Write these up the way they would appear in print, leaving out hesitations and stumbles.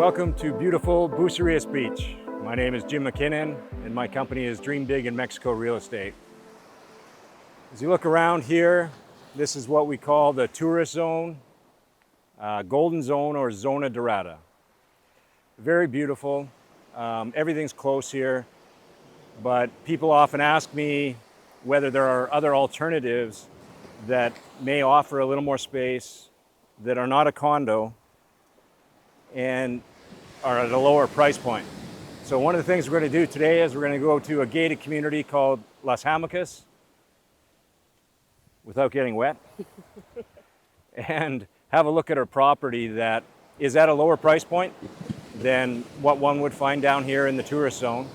Welcome to beautiful Bucerias Beach. My name is Jim McKinnon and my company is Dream Big in Mexico Real Estate. As you look around here, this is what we call the tourist zone, golden zone or zona dorada. Very beautiful. Everything's close here, but people often ask me whether there are other alternatives that may offer a little more space, that are not a condo, and are at a lower price point. So one of the things we're going to do today is we're going to go to a gated community called Las Hamacas, without getting wet, and have a look at our property that is at a lower price point than what one would find down here in the tourist zone.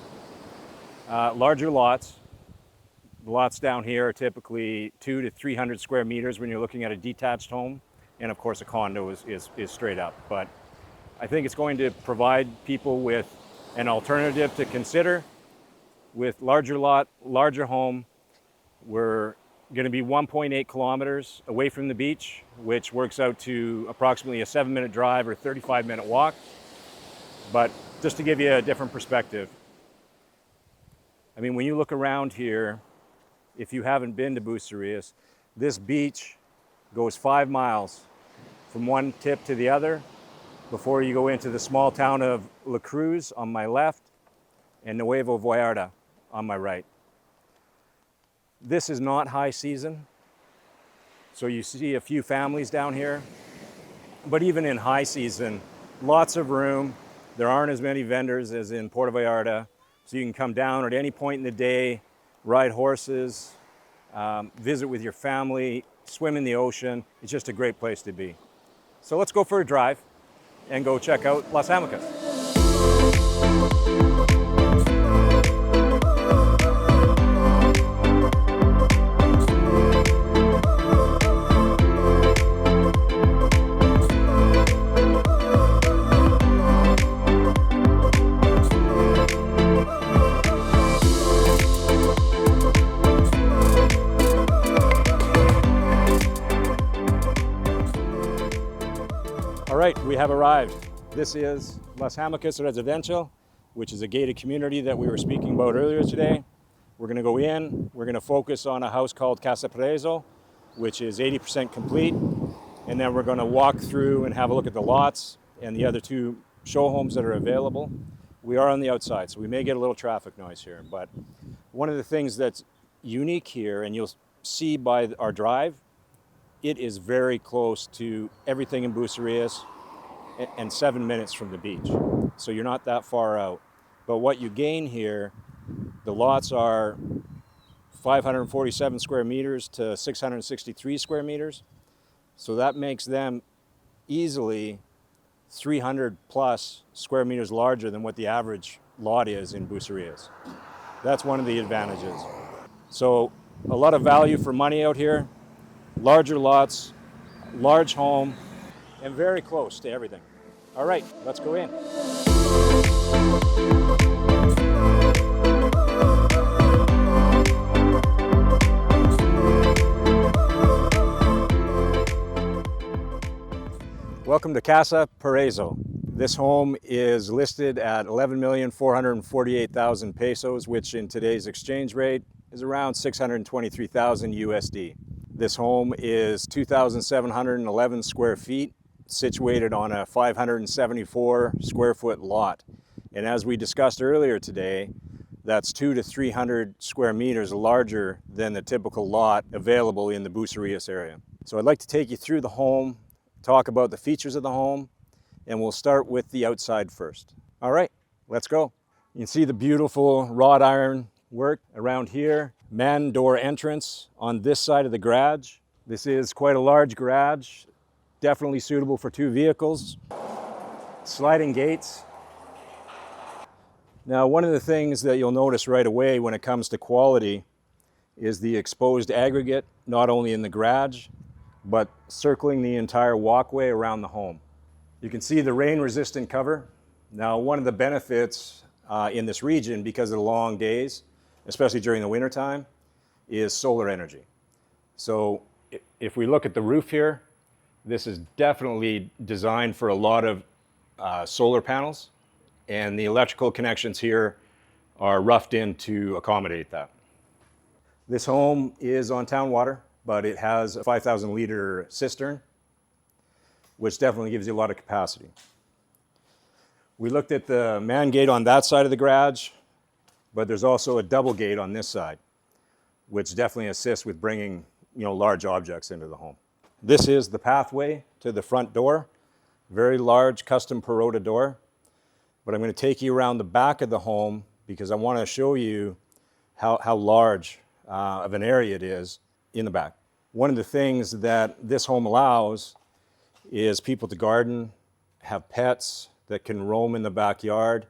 Larger lots. The lots down here are typically 200 to 300 square meters when you're looking at a detached home, and of course a condo is straight up. But I think it's going to provide people with an alternative to consider. With larger lot, larger home, we're going to be 1.8 kilometers away from the beach, which works out to approximately a 7-minute drive or 35-minute walk. But just to give you a different perspective, I mean, when you look around here, if you haven't been to Bucerias, this beach goes 5 miles from one tip to the other before you go into the small town of La Cruz on my left and Nuevo Vallarta on my right. This is not high season, so you see a few families down here, but even in high season, lots of room. There aren't as many vendors as in Puerto Vallarta, so you can come down at any point in the day, ride horses, visit with your family, swim in the ocean. It's just a great place to be. So let's go for a drive and go check out Las Hamacas. All right, we have arrived. This is Las Hamacas Residential, which is a gated community that we were speaking about earlier today. We're going to go in, we're going to focus on a house called Casa Paraiso, which is 80% complete, and then we're going to walk through and have a look at the lots and the other 2 show homes that are available. We are on the outside, so we may get a little traffic noise here, but one of the things that's unique here, and you'll see by our drive, it is very close to everything in Bucerias and 7 minutes from the beach. So you're not that far out. But what you gain here, the lots are 547 square meters to 663 square meters. So that makes them easily 300 plus square meters larger than what the average lot is in Bucerias. That's one of the advantages. So a lot of value for money out here. Larger lots, large home, and very close to everything. All right, let's go in. Welcome to Casa Paraiso. This home is listed at 11,448,000 pesos, which in today's exchange rate is around 623,000 USD. This home is 2,711 square feet, situated on a 574 square foot lot. And as we discussed earlier today, that's 200 to 300 square meters larger than the typical lot available in the Bucerias area. So I'd like to take you through the home, talk about the features of the home, and we'll start with the outside first. All right, let's go. You can see the beautiful wrought iron work around here. Man door entrance on this side of the garage. This is quite a large garage, definitely suitable for 2 vehicles. Sliding gates. Now, one of the things that you'll notice right away when it comes to quality is the exposed aggregate, not only in the garage, but circling the entire walkway around the home. You can see the rain-resistant cover. Now, one of the benefits in this region, because of the long days, especially during the wintertime, is solar energy. So if we look at the roof here, this is definitely designed for a lot of solar panels, and the electrical connections here are roughed in to accommodate that. This home is on town water, but it has a 5,000 liter cistern, which definitely gives you a lot of capacity. We looked at the man gate on that side of the garage, but there's also a double gate on this side, which definitely assists with bringing, large objects into the home. This is the pathway to the front door, very large custom Perota door. But I'm going to take you around the back of the home because I want to show you how large of an area it is in the back. One of the things that this home allows is people to garden, have pets that can roam in the backyard.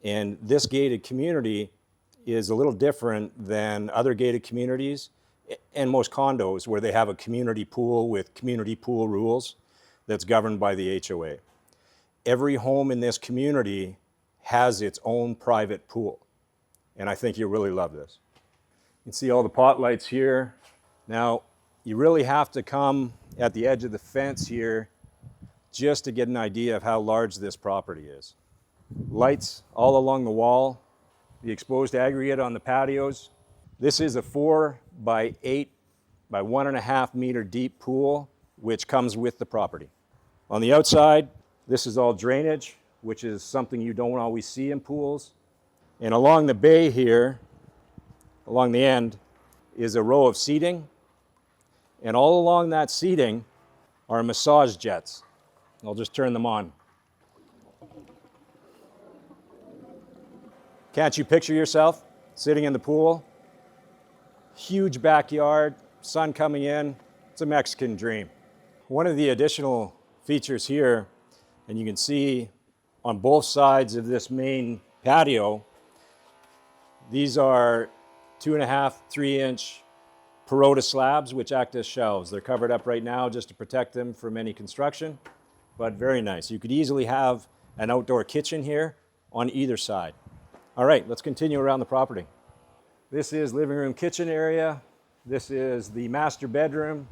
And this gated community is a little different than other gated communities and most condos where they have a community pool with community pool rules that's governed by the HOA. Every home in this community has its own private pool. And I think you'll really love this. You can see all the pot lights here. Now, you really have to come at the edge of the fence here just to get an idea of how large this property is. Lights all along the wall, the exposed aggregate on the patios. This is a 4 by 8 by 1.5 meter deep pool, which comes with the property. On the outside, this is all drainage, which is something you don't always see in pools. And along the bay here, along the end, is a row of seating. And all along that seating are massage jets. I'll just turn them on. Can't you picture yourself sitting in the pool? Huge backyard, sun coming in. It's a Mexican dream. One of the additional features here, and you can see on both sides of this main patio, these are 2.5, 3-inch Perota slabs, which act as shelves. They're covered up right now just to protect them from any construction, but very nice. You could easily have an outdoor kitchen here on either side. All right, let's continue around the property. This is living room kitchen area. This is the master bedroom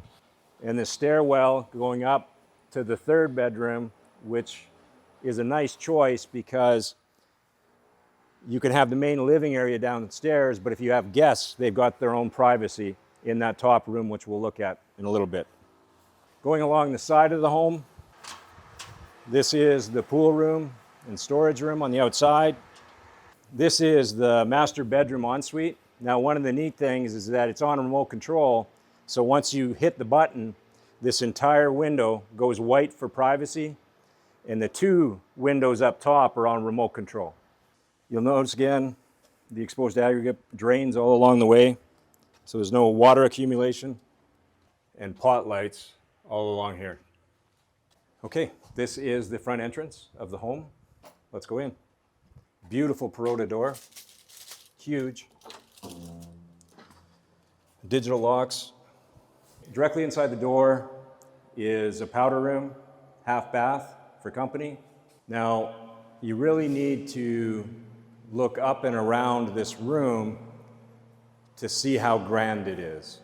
and the stairwell going up to the third bedroom, which is a nice choice because you can have the main living area downstairs, but if you have guests, they've got their own privacy in that top room, which we'll look at in a little bit. Going along the side of the home, this is the pool room and storage room on the outside. This is the master bedroom ensuite. Now, one of the neat things is that it's on remote control, so once you hit the button, this entire window goes white for privacy, and the 2 windows up top are on remote control. You'll notice again, the exposed aggregate drains all along the way, so there's no water accumulation, and pot lights all along here. Okay, this is the front entrance of the home. Let's go in. Beautiful Perota door, huge. Digital locks. Directly inside the door is a powder room, half bath for company. Now, you really need to look up and around this room to see how grand it is.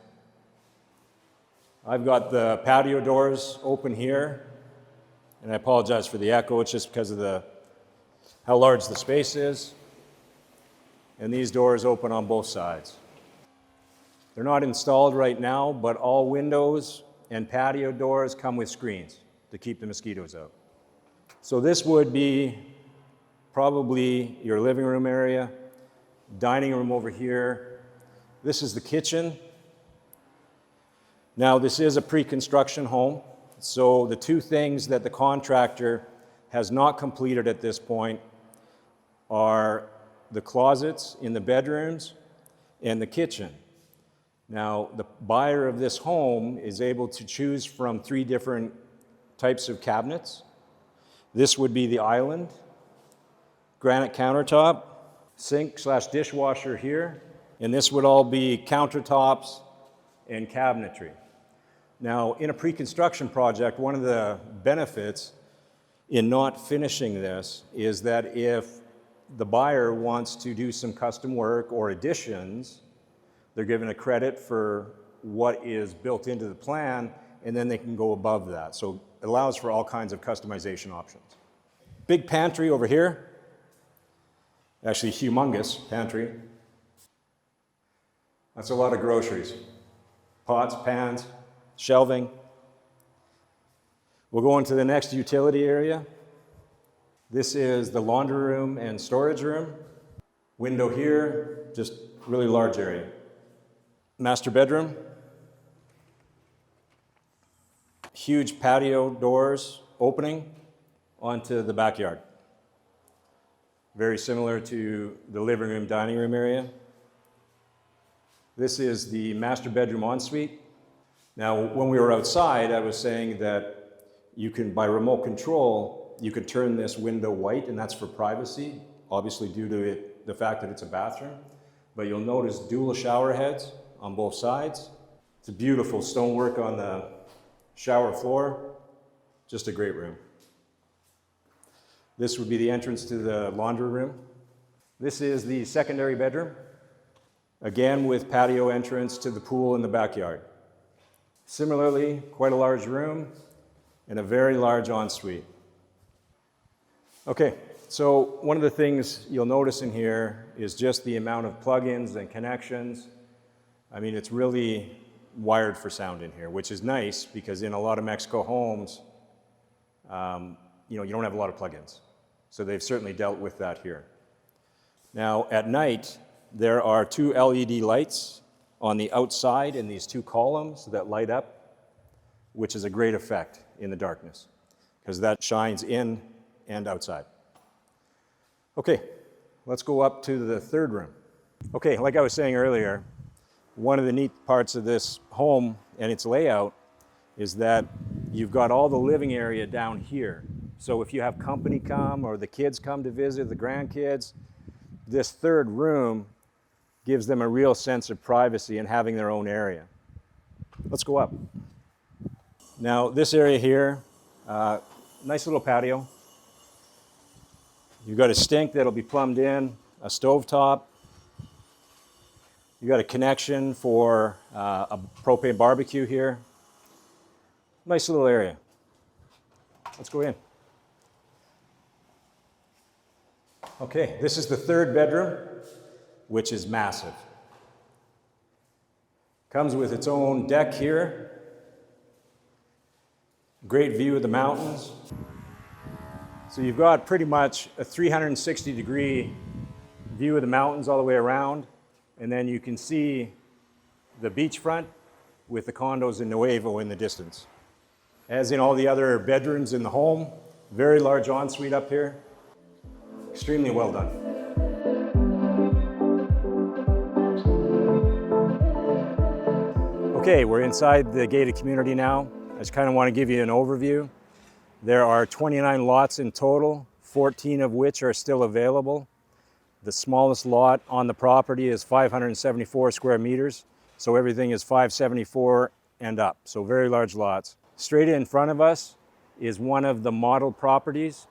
I've got the patio doors open here, and I apologize for the echo, it's just because of how large the space is. And these doors open on both sides. They're not installed right now, but all windows and patio doors come with screens to keep the mosquitoes out. So this would be probably your living room area, dining room over here. This is the kitchen. Now, this is a pre-construction home, so the 2 things that the contractor has not completed at this point are the closets in the bedrooms and the kitchen. Now, the buyer of this home is able to choose from 3 different types of cabinets. This would be the island, granite countertop, sink/dishwasher here, and this would all be countertops and cabinetry. Now, in a pre-construction project, one of the benefits in not finishing this is that if the buyer wants to do some custom work or additions, they're given a credit for what is built into the plan, and then they can go above that. So it allows for all kinds of customization options. Big pantry over here. Actually, humongous pantry. That's a lot of groceries. Pots, pans, shelving. We'll go into the next utility area. This is the laundry room and storage room. Window here, just really large area. Master bedroom. Huge patio doors opening onto the backyard. Very similar to the living room, dining room area. This is the master bedroom ensuite. Now, when we were outside, I was saying that you can, by remote control, you could turn this window white, and that's for privacy, obviously due to the fact that it's a bathroom. But you'll notice dual shower heads on both sides. It's a beautiful stonework on the shower floor. Just a great room. This would be the entrance to the laundry room. This is the secondary bedroom. Again, with patio entrance to the pool in the backyard. Similarly, quite a large room and a very large ensuite. Okay, so one of the things you'll notice in here is just the amount of plugins and connections. I mean, it's really wired for sound in here, which is nice because in a lot of Mexico homes, you don't have a lot of plugins. So they've certainly dealt with that here. Now, at night, there are 2 LED lights on the outside in these 2 columns that light up, which is a great effect in the darkness because that shines in and outside. Okay, let's go up to the third room. Okay, like I was saying earlier, one of the neat parts of this home and its layout is that you've got all the living area down here. So if you have company come or the kids come to visit, the grandkids, this third room gives them a real sense of privacy and having their own area. Let's go up. Now, this area here, nice little patio. You've got a sink that'll be plumbed in, a stovetop. You've got a connection for a propane barbecue here. Nice little area. Let's go in. Okay, this is the third bedroom, which is massive. Comes with its own deck here. Great view of the mountains. So you've got pretty much a 360-degree view of the mountains all the way around, and then you can see the beachfront with the condos in Nuevo in the distance. As in all the other bedrooms in the home, very large ensuite up here. Extremely well done. Okay, we're inside the gated community now. I just kind of want to give you an overview. There are 29 lots in total, 14 of which are still available. The smallest lot on the property is 574 square meters, so everything is 574 and up, so very large lots. Straight in front of us is one of the model properties.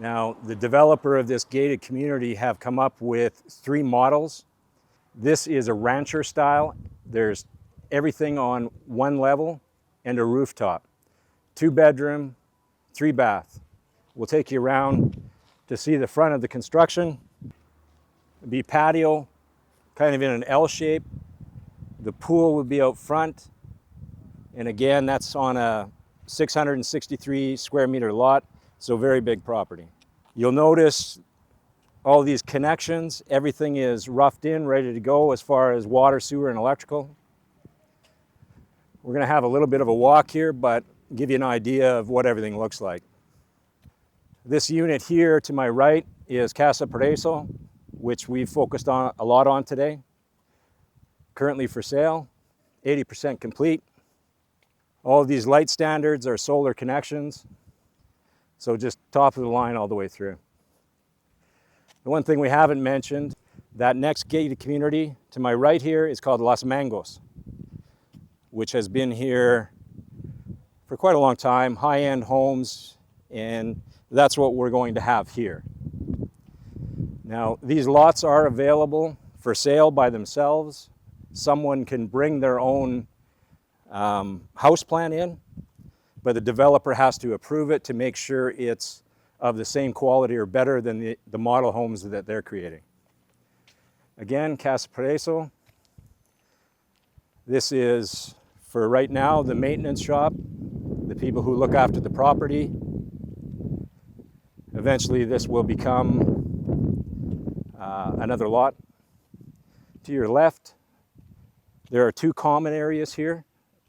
Now, the developer of this gated community have come up with 3 models. This is a rancher style. There's everything on one level and a rooftop. 2 bedroom, 3 bath. We'll take you around to see the front of the construction. It'll be patio, kind of in an L shape. The pool would be out front. And again, that's on a 663 square meter lot, so very big property. You'll notice all these connections, everything is roughed in, ready to go as far as water, sewer, and electrical. We're gonna have a little bit of a walk here, but give you an idea of what everything looks like. This unit here to my right is Casa Paraiso, which we've focused on a lot on today. Currently for sale, 80% complete. All of these light standards are solar connections, so just top of the line all the way through. The one thing we haven't mentioned, that next gated community to my right here is called Las Hamacas, which has been here for quite a long time, high-end homes, and that's what we're going to have here. Now, these lots are available for sale by themselves. Someone can bring their own house plan in, but the developer has to approve it to make sure it's of the same quality or better than the model homes that they're creating. Again, Casa Paraiso. This is, for right now, the maintenance shop, the people who look after the property. Eventually this will become another lot. To your left, there are two common areas here.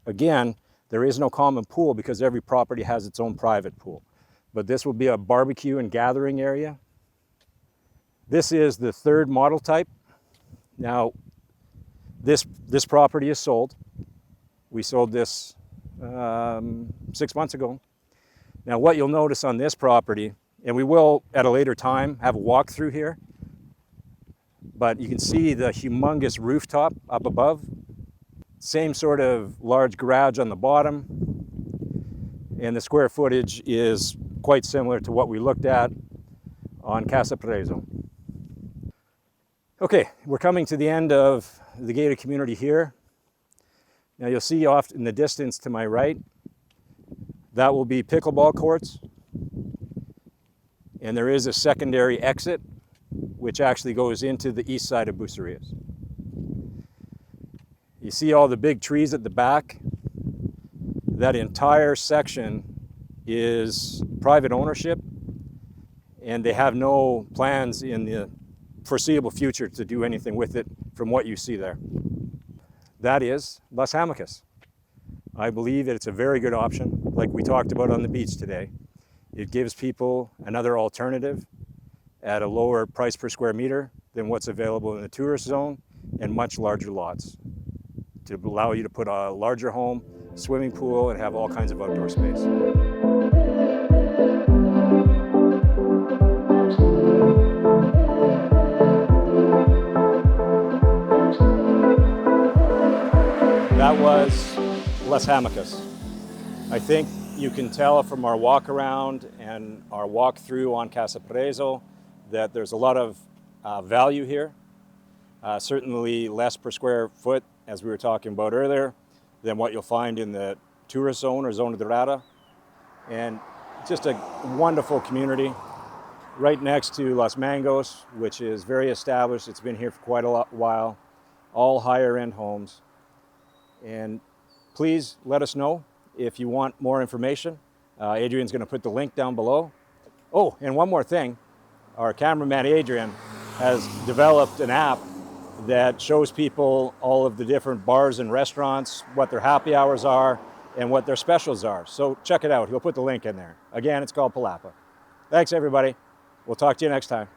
Again, there is no common pool because every property has its own private pool. But this will be a barbecue and gathering area. This is the third model type. Now, this property is sold. We sold this 6 months ago. Now, what you'll notice on this property, and we will at a later time have a walk through here, but you can see the humongous rooftop up above. Same sort of large garage on the bottom, and the square footage is quite similar to what we looked at on Casa Paraiso. Okay, we're coming to the end of the gated community here. Now you'll see off in the distance to my right, that will be pickleball courts. And there is a secondary exit, which actually goes into the east side of Bucerias. You see all the big trees at the back? That entire section is private ownership, and they have no plans in the foreseeable future to do anything with it from what you see there. That is Las Hamacas. I believe that it's a very good option, like we talked about on the beach today. It gives people another alternative at a lower price per square meter than what's available in the tourist zone, and much larger lots to allow you to put a larger home, swimming pool, and have all kinds of outdoor space. That was Las Hamacas. I think you can tell from our walk around and our walk through on Casa Paraiso that there's a lot of value here. Certainly less per square foot, as we were talking about earlier, than what you'll find in the tourist zone or Zona Dorada. And just a wonderful community right next to Los Mangos, which is very established. It's been here for quite a while, all higher end homes. And please let us know if you want more information. Adrian's going to put the link down below. Oh, and one more thing. Our cameraman Adrian has developed an app that shows people all of the different bars and restaurants, what their happy hours are, and what their specials are. So check it out. He'll put the link in there. Again, it's called Palapa. Thanks, everybody. We'll talk to you next time.